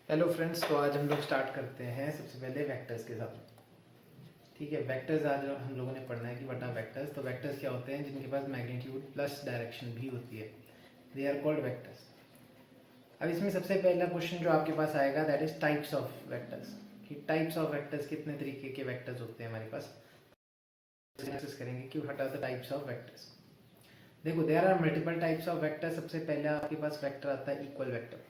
Hello friends, तो आज हम लोग स्टार्ट करते हैं सबसे पहले वेक्टर्स के साथ। ठीक है, वेक्टर्स आज हम लोगों ने पढ़ना है कि व्हाट आर वेक्टर्स। तो वेक्टर्स क्या होते हैं? जिनके पास मैग्नीट्यूड प्लस डायरेक्शन भी होती है, दे आर कॉल्ड वेक्टर्स। अब इसमें सबसे पहला क्वेश्चन जो आपके पास आएगा that is types of vectors. कि टाइप्स ऑफ वेक्टर्स, कितने तरीके के वेक्टर्स होते हैं हमारे पास, डिस्कस करेंगे कि what are the types of vectors. देखो, there are multiple types of vector. सबसे पहला आपके पास वेक्टर आता है इक्वल वेक्टर।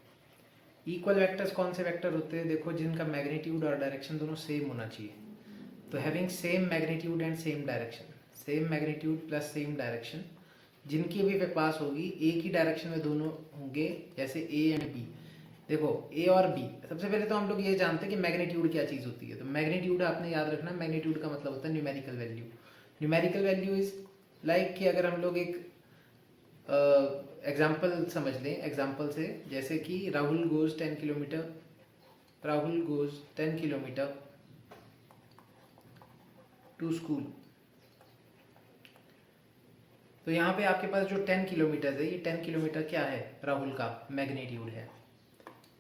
इक्वल वेक्टर्स कौन से वेक्टर होते हैं? देखो, जिनका मैग्नीट्यूड और डायरेक्शन दोनों सेम होना चाहिए। तो having same magnitude and same direction, same magnitude plus same direction, जिनकी भी पास होगी एक ही डायरेक्शन में दोनों होंगे, जैसे ए एंड बी। देखो, ए और बी, सबसे पहले तो हम लोग ये जानते हैं कि मैग्नीट्यूड क्या चीज़ होती है। तो मैग्नीट्यूड आपने याद रखना, मैग्नीट्यूड का मतलब होता है numerical value. Numerical value is like कि अगर हम लोग एक एग्जाम्पल समझ लें, एग्जाम्पल से जैसे कि Rahul goes 10 kilometre, Rahul goes 10 kilometre to school. तो यहाँ पे आपके पास जो 10 किलोमीटर है, ये 10 किलोमीटर क्या है? राहुल का मैग्नीट्यूड है।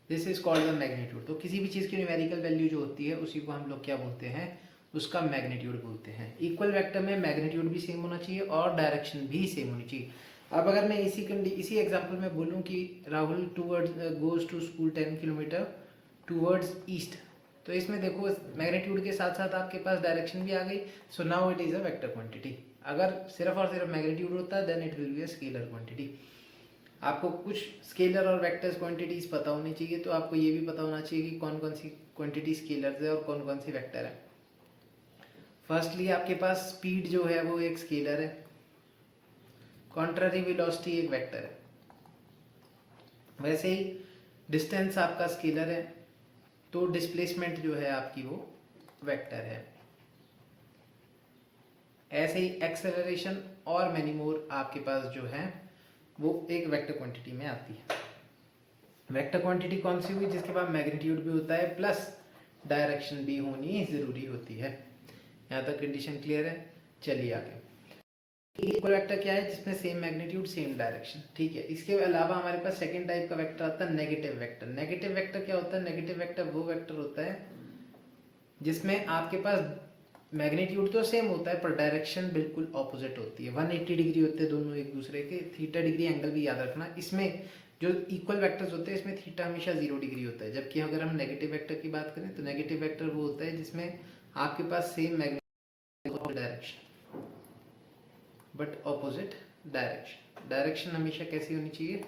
This is called the magnitude. तो किसी भी चीज़ की न्यूमेरिकल वैल्यू जो होती है उसी को हम लोग क्या बोलते हैं? उसका मैग्नीट्यूड बोलते हैं। इक्वल वेक्टर में मैग्नीट्यूड भी सेम होना चाहिए और डायरेक्शन भी सेम होनी चाहिए। अब अगर मैं इसी एग्जाम्पल में बोलूँ कि Rahul towards goes to school 10 kilometre towards east, तो इसमें देखो मैग्नीट्यूड के साथ साथ आपके पास डायरेक्शन भी आ गई। So now it is a vector quantity. अगर सिर्फ और सिर्फ मैग्नीट्यूड होता है then it will be a scalar quantity. आपको कुछ स्केलर और वेक्टर्स क्वांटिटीज पता होनी चाहिए, तो आपको ये भी पता होना चाहिए कि कौन कौन सी क्वांटिटी स्केलर्स है और कौन कौन सी वेक्टर है। फर्स्टली आपके पास स्पीड जो है वो एक स्केलर है, कॉन्ट्ररी वेलोसिटी एक वेक्टर है। वैसे ही डिस्टेंस आपका स्केलर है, तो डिस्प्लेसमेंट जो है आपकी वो वेक्टर है। ऐसे ही एक्सेलरेशन और मैनी मोर आपके पास जो है वो एक वेक्टर क्वांटिटी में आती है। वेक्टर क्वांटिटी कौन सी हुई? जिसके पास मैग्नीट्यूड भी होता है प्लस डायरेक्शन भी होनी ज़रूरी होती है। यहाँ तक कंडीशन क्लियर है? चलिए आगे। इक्वल वेक्टर क्या है? जिसमें सेम मैग्नीट्यूड सेम डायरेक्शन। ठीक है, इसके अलावा हमारे पास सेकंड टाइप का वेक्टर आता है नेगेटिव वेक्टर। नेगेटिव वेक्टर क्या होता है? नेगेटिव वेक्टर वो वेक्टर होता है जिसमें आपके पास मैग्नीट्यूड तो सेम होता है पर डायरेक्शन बिल्कुल ऑपोजिट होती है। 180 डिग्री होते हैं दोनों एक दूसरे के। थीटा डिग्री एंगल भी याद रखना। इसमें जो इक्वल वेक्टर्स होते हैं इसमें थीटा हमेशा 0 डिग्री होता है। जबकि अगर हम नेगेटिव वेक्टर की बात करें तो नेगेटिव वेक्टर वो होता है जिसमें आपके पास same magnitude direction but opposite direction. Direction हमेशा कैसी होनी चाहिए?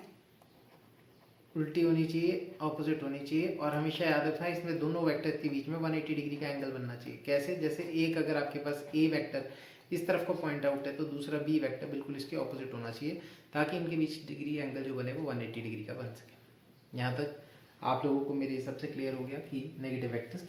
उल्टी होनी चाहिए, ऑपोजिट होनी चाहिए। और हमेशा याद रखना इसमें दोनों वेक्टर के बीच में 180 डिग्री का एंगल बनना चाहिए। कैसे? जैसे एक अगर आपके पास ए वेक्टर इस तरफ को पॉइंट आउट है तो दूसरा बी वेक्टर बिल्कुल इसके ऑपोजिट होना चाहिए, ताकि इनके बीच डिग्री एंगल जो बने वो 180 डिग्री का बन सके। यहाँ तक आप लोगों को मेरे हिसाब से क्लियर हो गया कि नेगेटिव वेक्टर्स क्या